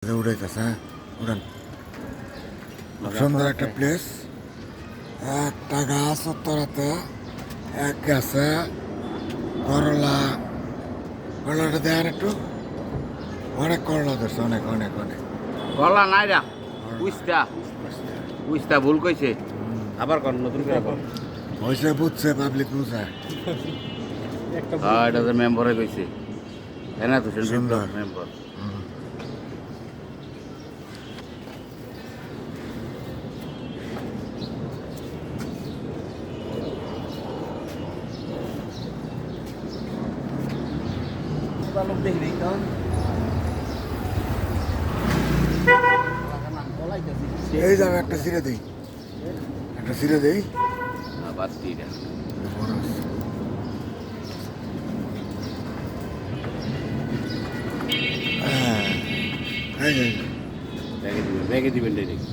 উড়াইতেছে, হ্যাঁ উড়ান। সুন্দর একটা প্লেস, একটা গাছ উত্তরাতে, এক গাছে করলা, করলাটা দেখার একটু, অনেক করলা ধরছে, অনেক অনেক অনেক গলা নাই রা করলা। উস্তা উস্তা ভুল কইছে আবার কর নতুন করে কর হয়েছে বুঝছে, পাবলিক বুঝে। হ্যাঁ এটা তো মেম্বারে কইছে এনায়েত হোসেন সুন্দর। বিপ্লব মেম্বার এই যাবে একটা ছিঁড়ে দিই, একটা ছিঁড়ে দিই। বাদ দিটা বড় আছে। হ্যাঁ, এই যে, ব্যাগে দিবেন ডাইরেক্ট